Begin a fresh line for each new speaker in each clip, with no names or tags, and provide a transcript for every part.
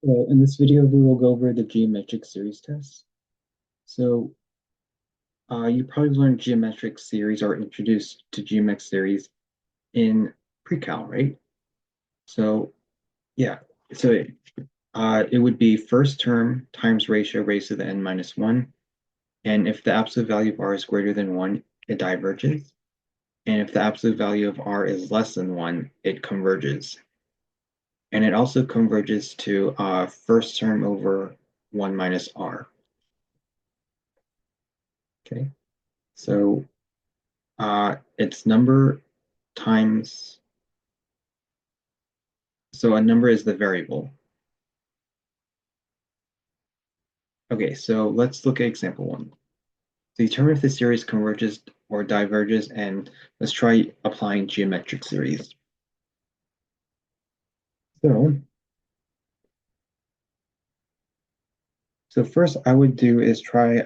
In this video, we will go over the geometric series test. So, you probably learned geometric series or introduced to geometric series in pre-cal, right? So, yeah, so it would be first term times ratio raised to the n minus 1. And if the absolute value of r is greater than 1, it diverges. And if the absolute value of r is less than 1, it converges. And it also converges to first term over 1 minus r. Okay, so it's number times, so a number is the variable. Okay, so let's look at example one. Determine if the series converges or diverges, and let's try applying geometric series. So, so first I would do is try,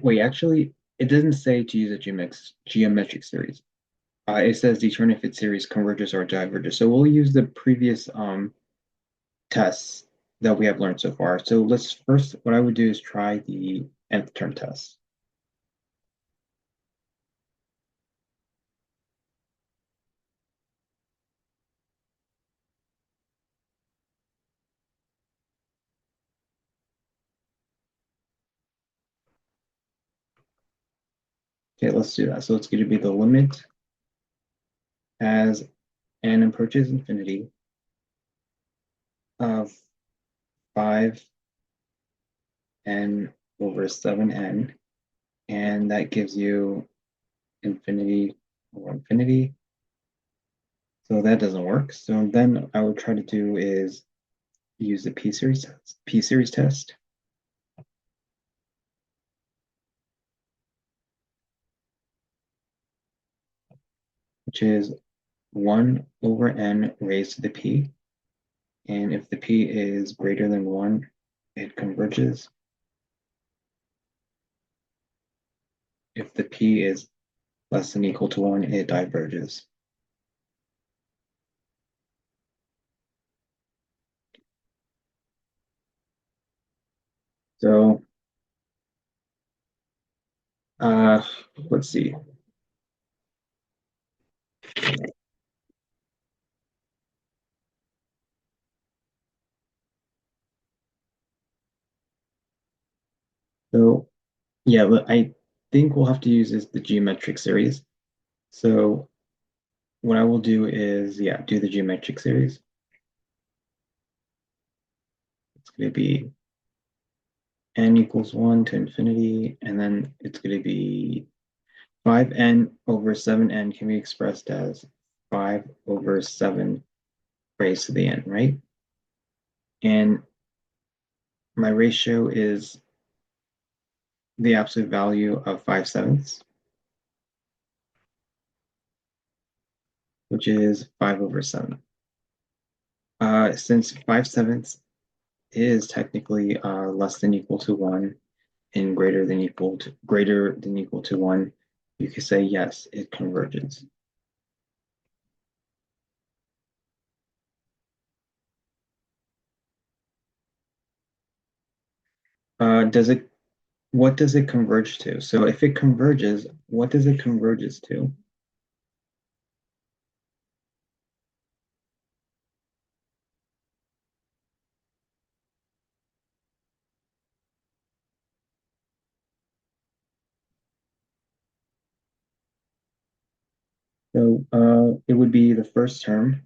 wait, actually, it doesn't say to use a geometric series. It says determine if its series converges or diverges. So we'll use the previous tests that we have learned so far. So let's first, what I would do is try the nth term test. Okay, let's do that. So it's going to be the limit as n approaches infinity of 5n over 7n, and that gives you infinity over infinity. So that doesn't work. So then I would try to do is use the p-series test, which is 1 over n raised to the p. And if the p is greater than 1, it converges. If the p is less than or equal to 1, it diverges. So uh, let's see. So yeah, but I think we'll have to use is the geometric series. So what I will do is, yeah, do the geometric series. It's going to be n equals 1 to infinity, and then it's going to be 5n over 7n can be expressed as 5 over 7 raised to the n, right? And my ratio is the absolute value of 5/7, which is 5 over 7. Since 5/7 is technically less than or equal to 1 and greater than or equal to 1, you could say yes, it converges. Does it what does it converge to? So if it converges, what does it converges to? So it would be the first term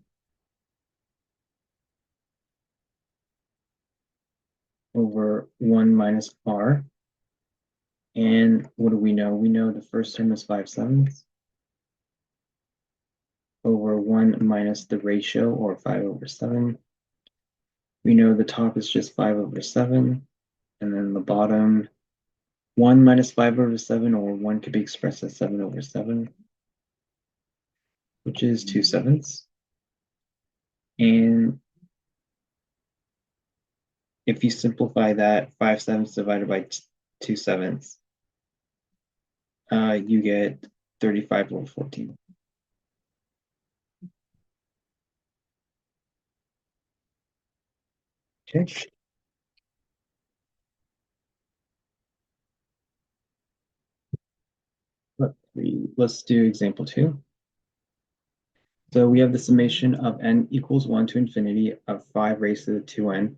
over 1 minus r. And what do we know? We know the first term is 5/7 over 1 minus the ratio, or 5 over 7. We know the top is just 5 over 7, and then the bottom, 1 minus 5 over 7, or 1 could be expressed as 7 over 7, which is 2/7. And if you simplify that, 5/7 divided by 2/7, you get 35 over 14. Okay. Let's do example 2. So we have the summation of n equals 1 to infinity of 5 raised to the 2n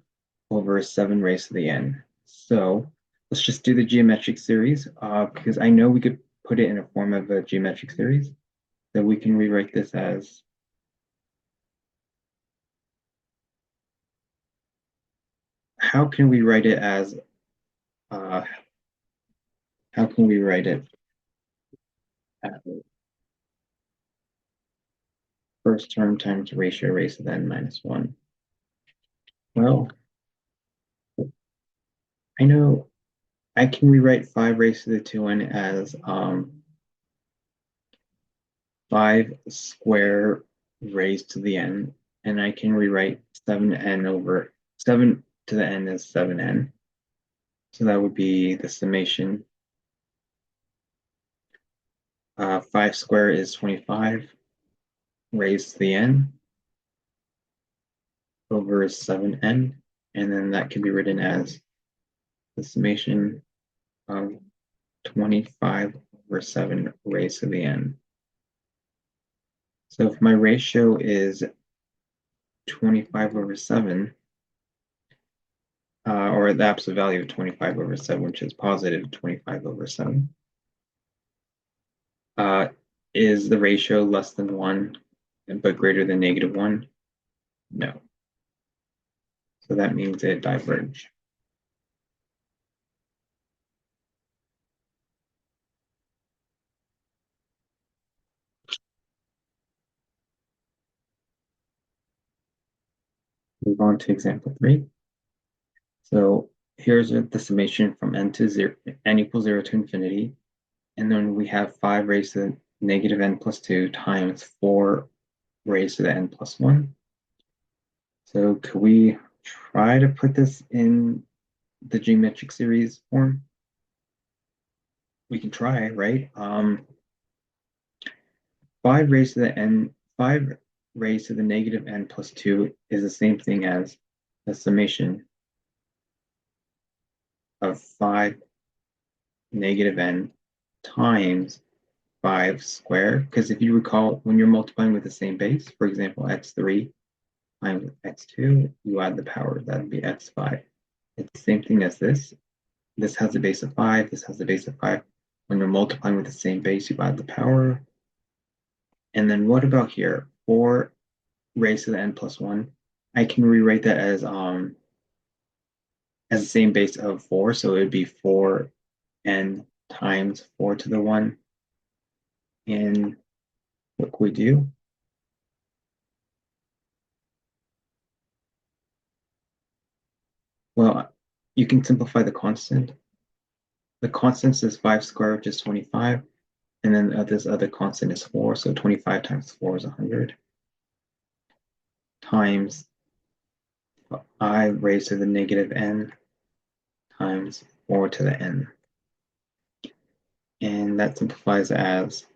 over 7 raised to the n. So let's just do the geometric series because I know we could put it in a form of a geometric series. So we can rewrite this as how can we write it as how can we write it as first term times ratio raised to the n minus 1? Well, I know I can rewrite 5 raised to the 2n as 5 square raised to the n, and I can rewrite 7n over 7 to the n as 7n. So that would be the summation. 5 square is 25 raised to the n over 7n, and then that can be written as the summation of 25 over 7 raised to the n. So if my ratio is 25 over 7, or the absolute value of 25 over 7, which is positive 25 over 7, is the ratio less than 1 but greater than -1? No. So that means it diverged. Move on to example 3. So here's the summation from n to 0, n equals 0 to infinity. And then we have 5 raised to the negative n plus 2 times 4 raised to the n plus 1. So could we try to put this in the geometric series form? We can try, right? 5 raised to the n, 5 raised to the negative n plus 2 is the same thing as the summation of 5 negative n times 5 squared. Because if you recall, when you're multiplying with the same base, for example, x3 times x2, you add the power, that would be x5. It's the same thing as this. This has a base of 5, this has a base of 5. When you're multiplying with the same base, you add the power. And then what about here? 4 raised to the n plus 1. I can rewrite that as the same base of 4, so it would be 4n times 4 to the 1. And what can we do? Well, you can simplify the constant. The constant is 5 squared, which is 25. And then this other constant is 4, so 25 times 4 is 100. Times I raised to the negative n times 4 to the n. And that simplifies as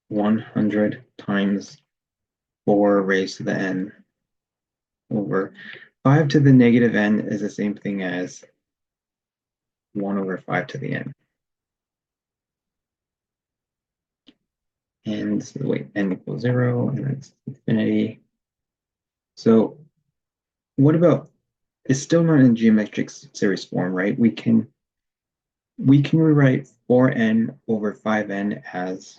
100 times 4 raised to the n over 5 to the negative n is the same thing as 1 over 5 to the n. And this is the way n equals 0, and that's infinity. So what about, it's still not in geometric series form, right? We can rewrite 4n over 5n as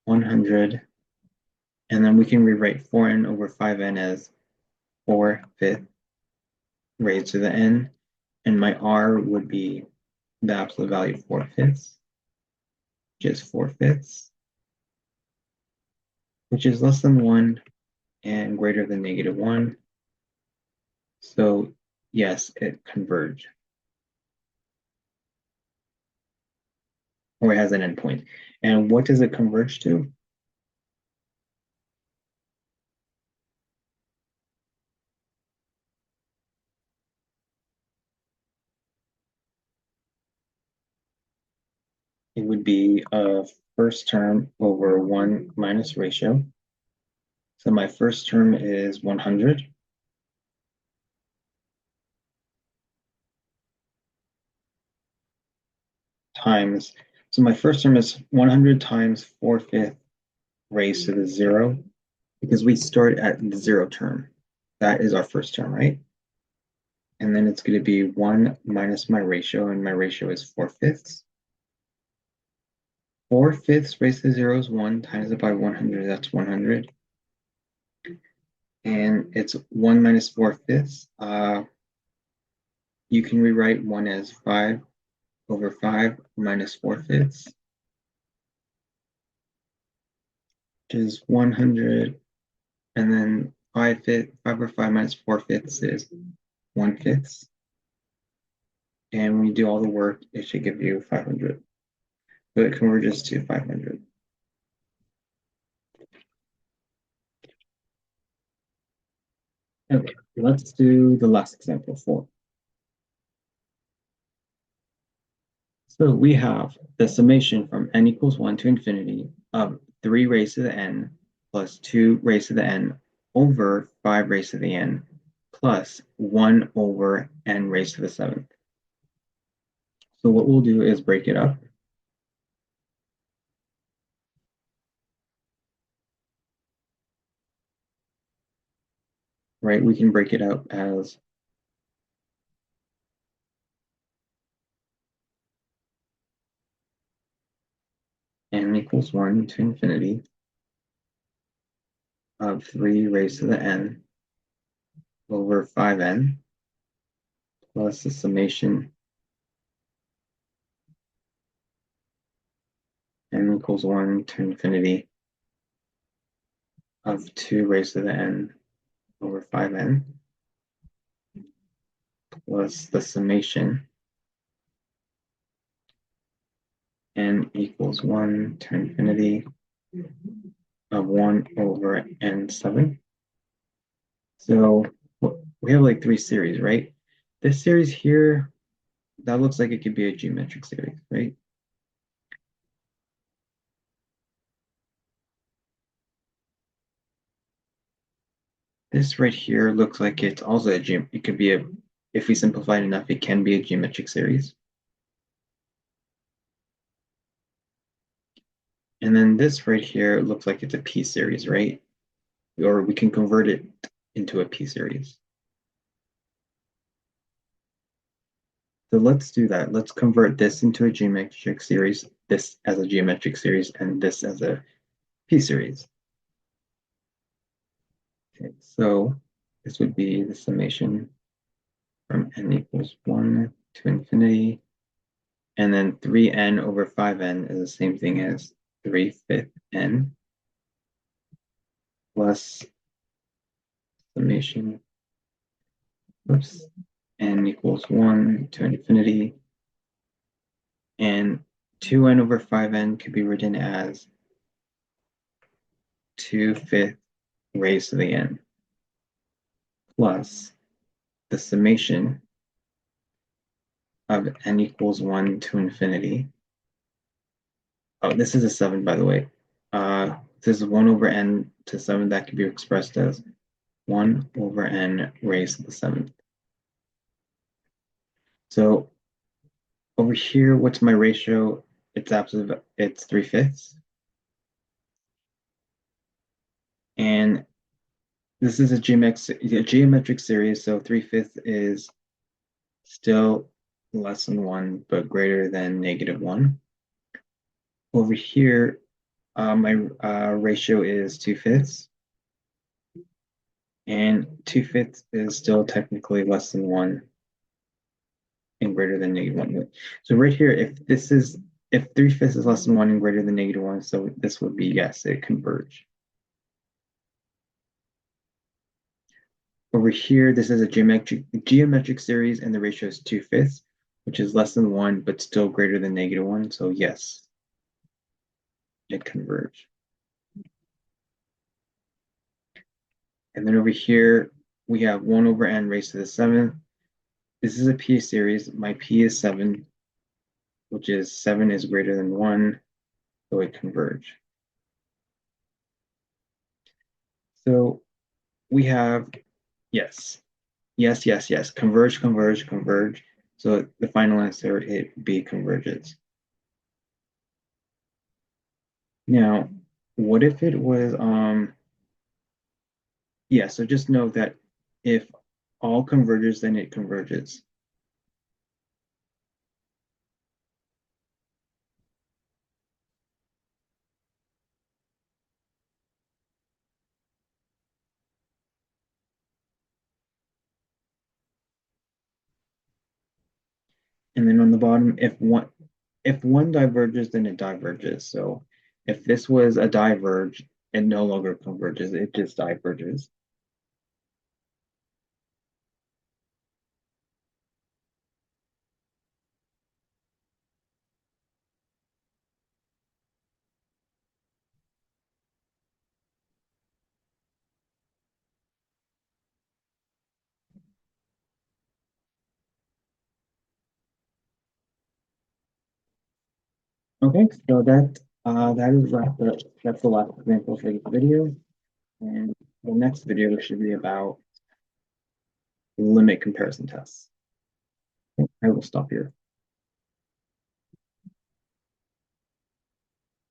100, and then we can rewrite 4n over 5n as 4/5 raised to the n, and my r would be the absolute value of 4/5, which is 4/5, which is less than 1 and greater than -1. So yes, it converged, or it has an endpoint. And what does it converge to? it would be a first term over 1 minus ratio. So my first term is 100. Times, so my first term is 100 times 4/5 raised to the 0, because we start at the 0 term. That is our first term, right? And then it's going to be 1 minus my ratio, and my ratio is 4/5. 4/5 raised to the 0 is 1, times it by 100, that's 100. And it's 1 minus 4/5. You can rewrite 1 as 5 over 5 minus 4/5, which is 100. And then 5 over 5 minus 4/5 is 1/5. And when you do all the work, it should give you 500. So it converges to 500. Okay, let's do the last example 4. So we have the summation from n equals 1 to infinity of 3 raised to the n plus 2 raised to the n over 5 raised to the n plus 1 over n raised to the 7th. So what we'll do is break it up. Right, we can break it out as n equals 1 to infinity of 3 raised to the n over 5n plus the summation n equals 1 to infinity of 2 raised to the n over 5n plus the summation n equals 1 to infinity of 1 over n7. So we have like 3 series, right? This series here, that looks like it could be a geometric series, right? This right here looks like it's also it could be a, if we simplify it enough, it can be a geometric series. And then this right here looks like it's a P series, right? Or we can convert it into a P series. So let's do that. Let's convert this into a geometric series, this as a geometric series, and this as a P series. Okay, so this would be the summation from n equals 1 to infinity. And then 3n over 5n is the same thing as 3/5 n plus summation, oops, n equals 1 to infinity. And 2n over 5n could be written as 2/5 raised to the n plus the summation of n equals 1 to infinity. Oh, this is a 7, by the way. This is 1 over n to 7. That could be expressed as 1 over n raised to the 7th. So over here, what's my ratio? It's absolute, it's 3/5. And this is a geometric series, so 3/5 is still less than 1, but greater than -1. Over here, my ratio is 2/5, and 2/5 is still technically less than 1 and greater than -1. So right here, if 3/5 is less than 1 and greater than -1, so this would be yes, it converge. Over here, this is a geometric series, and the ratio is 2/5, which is less than 1, but still greater than -1. So yes, it converge. And then over here, we have 1 over n raised to the 7th. This is a P series. My P is 7. which is 7 is greater than 1, so it converge. So we have, yes, yes, yes, yes, converge, converge, converge. So the final answer, it B converges. Now, what if it was, yeah, so just know that if all converges, then it converges. And then on the bottom, if one diverges, then it diverges. So if this was a diverge, it no longer converges, it just diverges. Okay, so that is wrapped up. That's the last example for this video. And the next video should be about limit comparison tests. I will stop here.